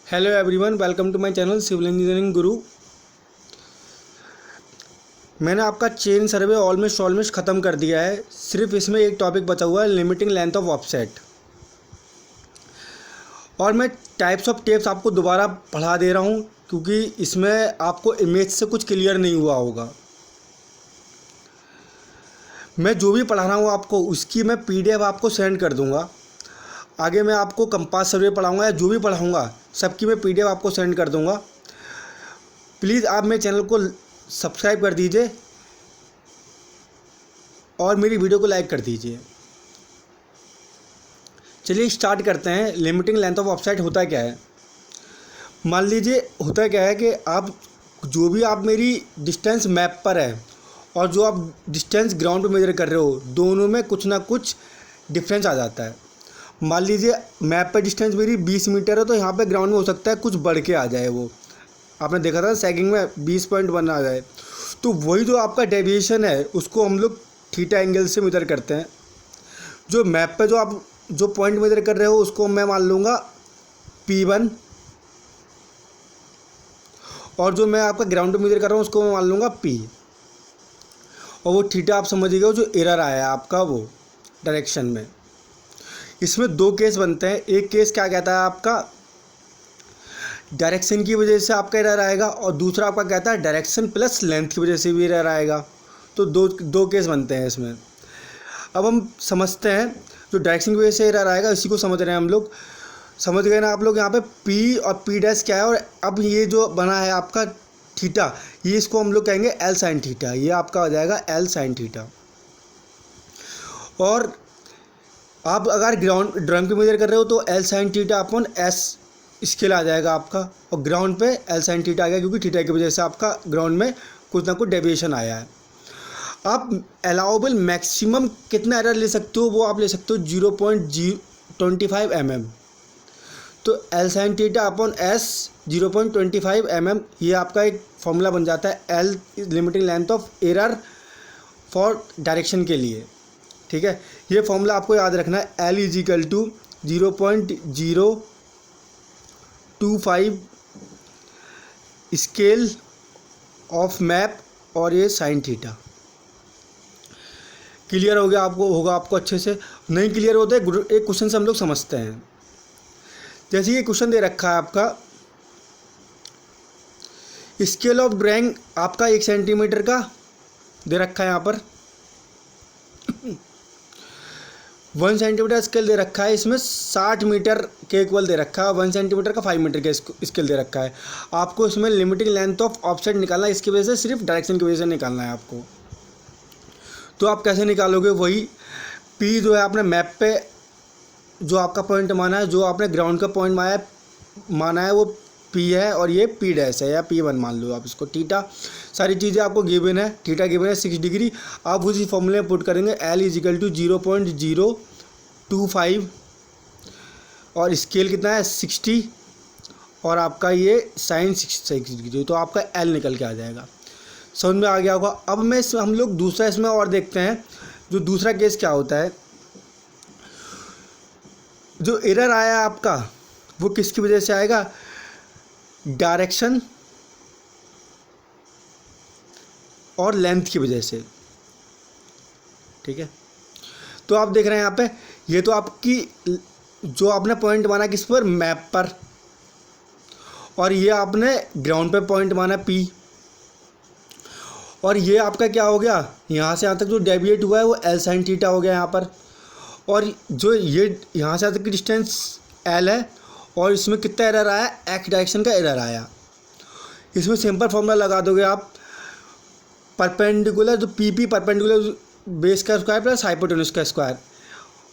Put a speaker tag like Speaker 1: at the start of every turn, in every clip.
Speaker 1: Hello everyone, welcome to my channel civil engineering guru. मैंने आपका chain survey almost ख़त्म कर दिया है। सिर्फ इसमें एक टॉपिक बचा हुआ है, लिमिटिंग लेंथ ऑफ ऑफसेट। और मैं टाइप्स ऑफ टेप्स आपको दोबारा पढ़ा दे रहा हूँ क्योंकि इसमें आपको इमेज से कुछ क्लियर नहीं हुआ होगा। मैं जो भी पढ़ा रहा हूँ आपको उसकी मैं PDF आपको सेंड कर दूँगा। आगे मैं आपको कंपास सर्वे पढ़ाऊँगा या जो भी पढ़ाऊँगा सबकी मैं PDF आपको सेंड कर दूँगा। प्लीज़ आप मेरे चैनल को सब्सक्राइब कर दीजिए और मेरी वीडियो को लाइक कर दीजिए। चलिए स्टार्ट करते हैं। लिमिटिंग लेंथ ऑफ ऑफसेट होता क्या है। मान लीजिए होता क्या है कि आप जो भी आप मेरी डिस्टेंस मैप पर है और जो आप डिस्टेंस ग्राउंड पे मेजर कर रहे हो, दोनों में कुछ ना कुछ डिफरेंस आ जाता है। मान लीजिए मैप पे डिस्टेंस मेरी 20 मीटर है तो यहाँ पे ग्राउंड में हो सकता है कुछ बढ़ के आ जाए। वो आपने देखा था सैगिंग में 20.1 आ जाए। तो वही जो आपका डेविएशन है उसको हम लोग थीटा एंगल से मेजर करते हैं। जो मैप पे जो आप जो पॉइंट मेजर कर रहे हो उसको मैं मान लूँगा P1 और जो मैं आपका ग्राउंड पे मेजर कर रहा हूँ उसको मैं मान लूँगा P। और वो थीटा आप समझिएगा जो एरर आया है आपका वो डायरेक्शन में। इसमें दो केस बनते हैं। एक केस क्या कहता है आपका डायरेक्शन की वजह से आपका एरर आएगा और दूसरा आपका कहता है डायरेक्शन प्लस लेंथ की वजह से भी एरर आएगा। तो दो केस बनते हैं इसमें। अब हम समझते हैं जो डायरेक्शन की वजह से एरर आएगा इसी को समझ रहे हैं हम लोग। समझ गए ना आप लोग। यहाँ पे P और P' क्या है और अब ये जो बना है आपका थीटा, ये इसको हम लोग कहेंगे L sin थीटा। ये आपका हो जाएगा L sin थीटा। और आप अगर ड्रम पे मेजर कर रहे हो तो L sin theta upon S scale आ जाएगा आपका। और ग्राउंड पे L sin थीटा आ गया क्योंकि थीटा की वजह से आपका ग्राउंड में कुछ ना कुछ डेविएशन आया है। आप अलाउबल मैक्सिमम कितना एरर ले सकते हो वो आप ले सकते हो 0.25 mm। तो L sin theta upon S 0.25 mm ये आपका एक फॉर्मूला बन जाता है L limiting length of error for direction के लिए। ठीक है, ये फॉर्मूला आपको याद रखना है। L is equal to 0.025 scale of map और ये साइन थीटा। क्लियर हो गया आपको, होगा आपको अच्छे से। नहीं क्लियर होता है एक क्वेश्चन से हम लोग समझते हैं। जैसे ये क्वेश्चन दे रखा है आपका स्केल ऑफ ड्राइंग आपका 1 सेंटीमीटर का दे रखा है। यहाँ पर 1 सेंटीमीटर स्केल दे रखा है। इसमें 60 मीटर के इक्वल दे रखा है। 1 सेंटीमीटर का 5 मीटर का स्केल दे रखा है। आपको इसमें लिमिटिंग लेंथ ऑफ ऑफसेट निकालना है। इसकी वजह से सिर्फ डायरेक्शन की वजह से निकालना है आपको। तो आप कैसे निकालोगे, वही P जो है आपने मैप पे जो आपका पॉइंट माना है, जो आपने ग्राउंड का पॉइंट माना है वो P है और ये P' है या P1 मान लो आप इसको। थीटा सारी चीज़ें आपको गिवन है। थीटा गिवन है 6 डिग्री। आप उसी फॉर्मूले में पुट करेंगे L इज इक्वल टू 0.025 और स्केल कितना है 60 और आपका ये साइन 6 डिग्री। तो आपका L निकल के आ जाएगा। समझ में आ गया होगा। अब हम लोग दूसरा इसमें और देखते हैं। जो दूसरा केस क्या होता है, जो एरर आया आपका वो किसकी वजह से आएगा, डायरेक्शन और लेंथ की वजह से। ठीक है, तो आप देख रहे हैं यहाँ पे ये तो आपकी जो आपने पॉइंट माना किस पर, मैप पर, और ये आपने ग्राउंड पे पॉइंट माना P। और ये आपका क्या हो गया, यहाँ से यहाँ तक जो डेविएट हुआ है वो L sin थीटा हो गया यहाँ पर। और जो ये यहाँ से यहाँ तक की डिस्टेंस L है और इसमें कितना एरर आया, X डायरेक्शन का एरर आया। इसमें सिंपल फॉर्मूला लगा दोगे आप, परपेंडिकुलर जो PP परपेंडिकुलर बेस का स्क्वायर प्लस हाइपोटेन्यूज का स्क्वायर।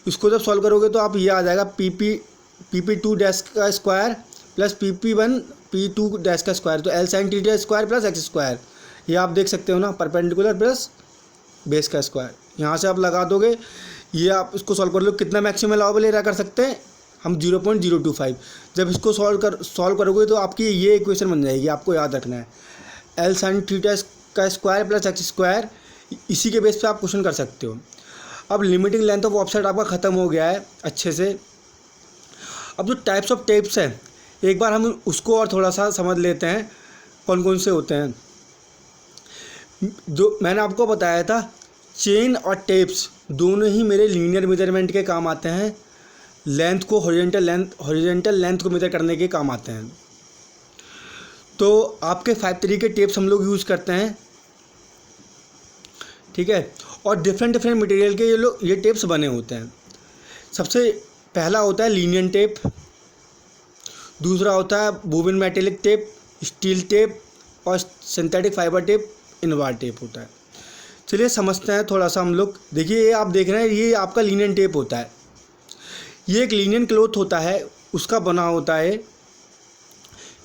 Speaker 1: इसको जब सॉल्व करोगे तो आप ये आ जाएगा PP2 डैश का square plus PP1 P2 dash का स्क्वायर। तो L sin theta square plus X square. ये आप देख सकते हो ना, परपेंडिकुलर प्लस बेस का स्क्वायर। यहाँ से आप लगा दोगे, ये आप इसको सॉल्व कर लो। कितना मैक्सिमम अलाउबल एरर कर सकते हैं हम, 0.025। जब इसको सॉल्व करोगे तो आपकी ये इक्वेशन बन जाएगी। आपको याद रखना है L sin थीटा का स्क्वायर प्लस X स्क्वायर। इसी के बेस पे आप क्वेश्चन कर सकते हो। अब लिमिटिंग लेंथ ऑफ ऑफसेट आपका ख़त्म हो गया है अच्छे से। अब जो टाइप्स ऑफ टेप्स हैं एक बार हम उसको और थोड़ा सा समझ लेते हैं कौन कौन से होते हैं। जो मैंने आपको बताया था, चेन और टेप्स दोनों ही मेरे लीनियर मेजरमेंट के काम आते हैं, लेंथ को हॉरिजॉन्टल लेंथ को मेजर करने के काम आते हैं। तो आपके 5-3 के टेप्स हम लोग यूज़ करते हैं, ठीक है। और डिफरेंट मटेरियल के ये टेप्स बने होते हैं। सबसे पहला होता है लीनियन टेप, दूसरा होता है बोबिन मेटेलिक टेप, स्टील टेप और synthetic fibre tape, invar tape होता है। चलिए समझते हैं थोड़ा सा हम लोग। देखिए ये आप देख रहे हैं, ये आपका लीनियन टेप होता है। ये एक लीनियन क्लॉथ होता है, उसका बना होता है।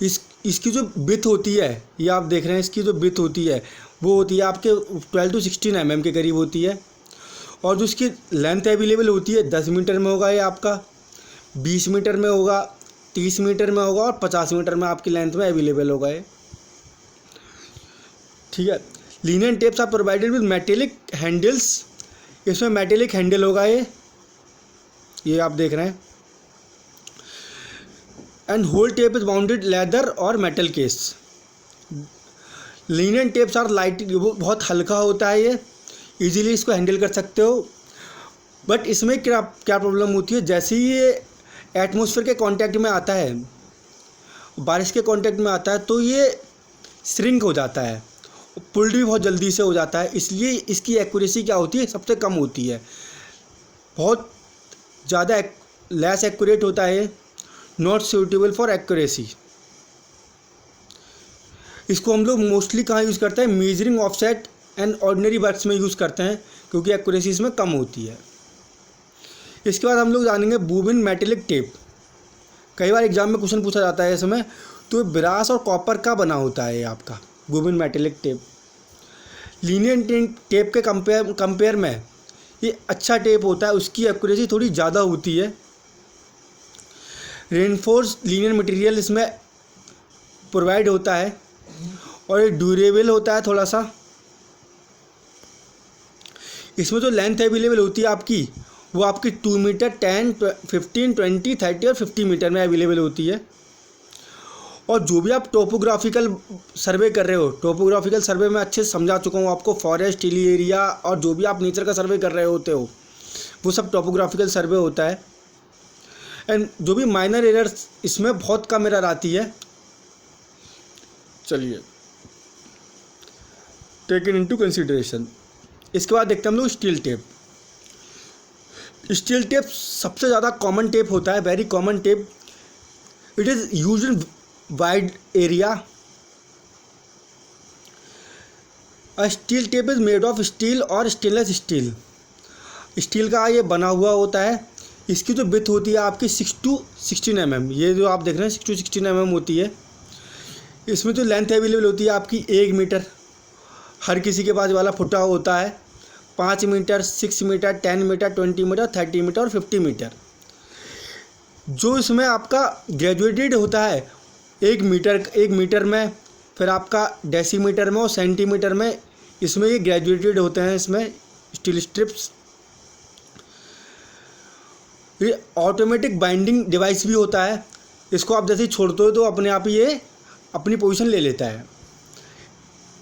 Speaker 1: इसकी जो विड्थ होती है, ये आप देख रहे हैं, इसकी जो विड्थ होती है वो होती है आपके 12 से 16 mm के करीब होती है। और जो इसकी लेंथ अवेलेबल होती है 10 मीटर में होगा, ये आपका 20 मीटर में होगा, 30 मीटर में होगा और 50 मीटर में आपकी लेंथ में अवेलेबल होगा ये, ठीक है। Linen tapes are provided with metallic handles, इसमें मेटेलिक हैंडल होगा ये आप देख रहे हैं। And whole tape is bounded leather और metal case. Linen tapes are light, वो बहुत हल्का होता है, ये इजीली इसको हैंडल कर सकते हो। बट इसमें क्या प्रॉब्लम होती है, जैसे ही ये एटमॉस्फेयर के कांटेक्ट में आता है, बारिश के कांटेक्ट में आता है, तो ये श्रिंक हो जाता है, पुल्ड भी बहुत जल्दी से हो जाता है। इसलिए इसकी एक्यूरेसी क्या होती है, सबसे कम होती है, बहुत ज़्यादा लेस एक्यूरेट होता है, नॉट सूटेबल फॉर एक्यूरेसी। इसको हम लोग मोस्टली कहाँ यूज़ करते हैं, measuring offset and ordinary works में यूज़ करते हैं, क्योंकि एक्यूरेसी इसमें कम होती है। इसके बाद हम लोग जानेंगे बोबिन मेटेलिक टेप। कई बार एग्जाम में क्वेश्चन पूछा जाता है इसमें, तो ब्रास और कॉपर का बना होता है ये आपका bobbin metallic tape. Linnean tape के कंपेयर में ये अच्छा टेप होता है, उसकी एक्यूरेसी थोड़ी ज़्यादा होती है। रेनफोर्स लीनियर मटेरियल इसमें प्रोवाइड होता है और ये ड्यूरेबल होता है थोड़ा सा। इसमें जो लेंथ अवेलेबल होती है आपकी, वो आपकी 2 मीटर, 10, 15, 20, 30 और 50 मीटर में अवेलेबल होती है। और जो भी आप टोपोग्राफिकल सर्वे कर रहे हो, टोपोग्राफिकल सर्वे में अच्छे से समझा चुका हूँ आपको, फॉरेस्ट, हिली एरिया और जो भी आप नेचर का सर्वे कर रहे होते हो, वो सब टोपोग्राफिकल सर्वे होता है। एंड जो भी माइनर एरर्स, इसमें बहुत कम एरर आती है। चलिए, टेकन इनटू कंसीडरेशन। इसके बाद देखते हैं हम लोग स्टील टेप। स्टील टेप सबसे ज़्यादा कॉमन टेप होता है, very common tape. It is used in wide area. A steel tape is made of steel और स्टेनलेस स्टील। स्टील का ये बना हुआ होता है। इसकी जो विड्थ होती है आपकी 6 to 16 mm, ये जो आप देख रहे हैं 6 to 16 mm होती है। इसमें जो लेंथ अवेलेबल होती है आपकी 1 मीटर, हर किसी के पास वाला फुटा होता है, 5 metre, 6 metre, 10 metre, 20 metre, 30 metre और 50 मीटर। जो इसमें आपका ग्रेजुएटेड होता है 1 मीटर में, फिर आपका डेसीमीटर में और सेंटीमीटर में, इसमें ये ग्रेजुएटेड होते हैं इसमें स्टील स्ट्रिप्स। ये ऑटोमेटिक बाइंडिंग डिवाइस भी होता है, इसको आप जैसे ही छोड़ते हो तो अपने आप ही ये अपनी पोजीशन ले लेता है।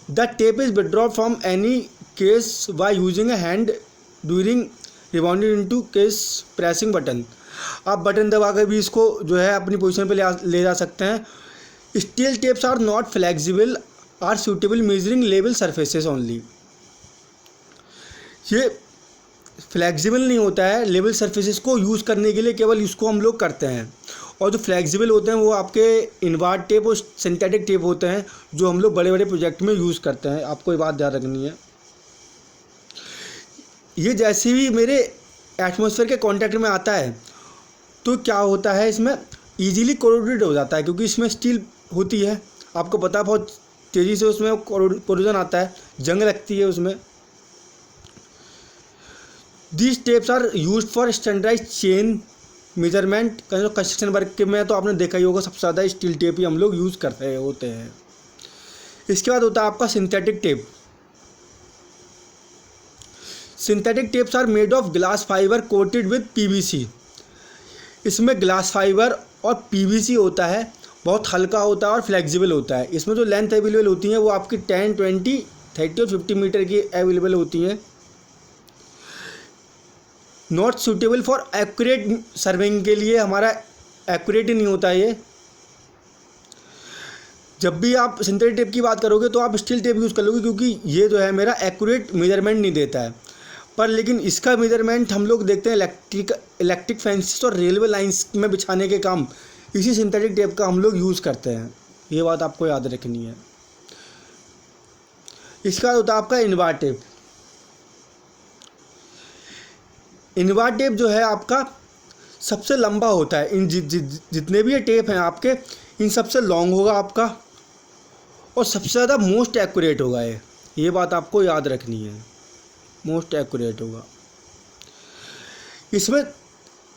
Speaker 1: The tape is withdraw from any case by using a hand during rebounding into case pressing button. आप बटन दबा कर भी इसको जो है अपनी पोजीशन पे ले जा सकते हैं। Steel tapes are not flexible, are suitable measuring level surfaces only. ये फ्लेक्सिबल नहीं होता है, लेवल सरफेसेस को यूज़ करने के लिए केवल इसको हम लोग करते हैं। और जो फ्लेक्सिबल होते हैं वो आपके इनवार्ड टेप और सिंथेटिक टेप होते हैं, जो हम लोग बड़े बड़े प्रोजेक्ट में यूज़ करते हैं। आपको ये बात ध्यान रखनी है। ये जैसे भी मेरे एटमॉस्फेयर के कांटेक्ट में आता है तो क्या होता है, इसमें ईजीली कोरोडेड हो जाता है, क्योंकि इसमें स्टील होती है। आपको पता है बहुत तेज़ी से उसमें कोरोजन आता है, जंग लगती है उसमें। These tapes are used for standardized chain measurement। Construction work में तो आपने देखा ही होगा, सबसे ज़्यादा स्टील टेप ही हम लोग यूज़ कर रहे होते हैं। इसके बाद होता है आपका synthetic tape. Synthetic tapes are made of glass fibre coated with PVC. इसमें ग्लास फाइबर और पीवीसी होता है बहुत हल्का होता है और फ्लेक्सिबल होता है। इसमें जो लेंथ अवेलेबल होती है वो आपकी 10, 20, 30 और 50 मीटर की अवेलेबल होती हैं। Not suitable for accurate serving के लिए, हमारा एक्यूरेट ही नहीं होता ये। जब भी आप सिंथेटिक टेप की बात करोगे तो आप स्टील टेप यूज़ कर लोगे, क्योंकि ये जो है मेरा एक्यूरेट मेजरमेंट नहीं देता है। पर लेकिन इसका मेजरमेंट हम लोग देखते हैं इलेक्ट्रिक फेंसेस और रेलवे लाइंस में बिछाने के काम इसी सिंथेटिक टेप का हम लोग यूज़ करते हैं। ये बात आपको याद रखनी है। इसका होता है आपका इनवार टेप। इनवार टेप जो है आपका सबसे लंबा होता है। इन जितने भी ये टेप हैं आपके, इन सबसे लॉन्ग होगा आपका और सबसे ज़्यादा मोस्ट एक्यूरेट होगा ये बात आपको याद रखनी है। मोस्ट एक्यूरेट होगा। इसमें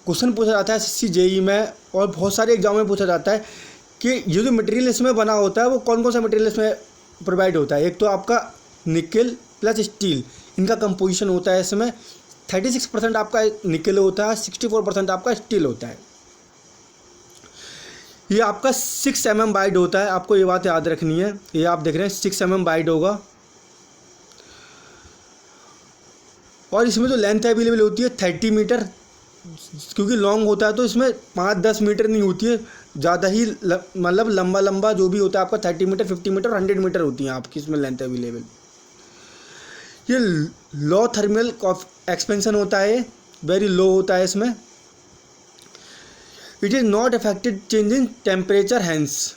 Speaker 1: क्वेश्चन पूछा जाता है एसएससी जेईई में और बहुत सारे एग्जाम में पूछा जाता है कि ये जो मटेरियल इसमें बना होता है वो कौन कौन सा मटेरियल इसमें प्रोवाइड होता है। एक तो आपका निकल प्लस स्टील, इनका कंपोजिशन होता है। इसमें 36% आपका निकल होता है, 64% आपका स्टील होता है। ये आपका 6 mm वाइड होता है, आपको ये बात याद रखनी है। ये आप देख रहे हैं 6 mm वाइड होगा। और इसमें जो लेंथ अवेलेबल होती है 30 मीटर, क्योंकि लॉन्ग होता है तो इसमें 5-10 मीटर नहीं होती है, ज़्यादा ही मतलब लंबा जो भी होता है आपका 30 मीटर, 50 मीटर, 100 मीटर होती है आपकी इसमें लेंथ अवेलेबल। ये लो थर्मल एक्सपेंशन होता है, वेरी लो होता है इसमें। It is not affected change in temperature hence.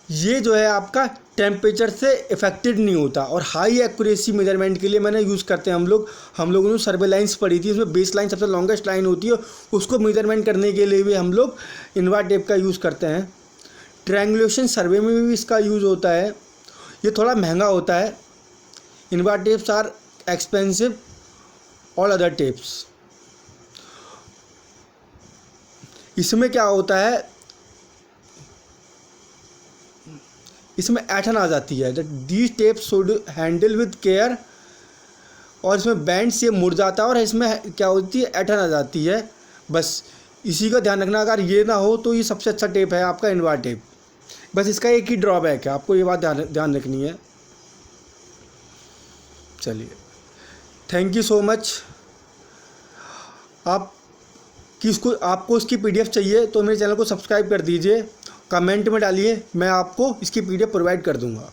Speaker 1: ये जो है आपका टेम्परेचर से इफेक्टेड नहीं होता। और हाई एक्यूरेसी मेजरमेंट के लिए मैंने यूज़ करते हैं हम लोगों ने सर्वे लाइन्स पढ़ी थी, उसमें बेस लाइन सबसे लॉन्गेस्ट लाइन होती है, उसको मेजरमेंट करने के लिए भी हम लोग इनवार टेप का यूज़ करते हैं। ट्रायंगुलेशन सर्वे में भी इसका यूज़ होता है। ये थोड़ा महंगा होता है। Invar tapes are expensive all other tapes. इसमें क्या होता है, इसमें ऐठन आ जाती है। These tape should handle with care. और इसमें बैंड से मुड़ जाता है और इसमें क्या होती है, ऐठन आ जाती है। बस इसी का ध्यान रखना। अगर ये ना हो तो ये सबसे अच्छा टेप है आपका इनवार टेप। बस इसका एक ही ड्रॉबैक है, आपको ये बात ध्यान रखनी है। चलिए, थैंक यू सो मच। आपको इसकी PDF चाहिए तो मेरे चैनल को सब्सक्राइब कर दीजिए, कमेंट में डालिए, मैं आपको इसकी PDF प्रोवाइड कर दूंगा।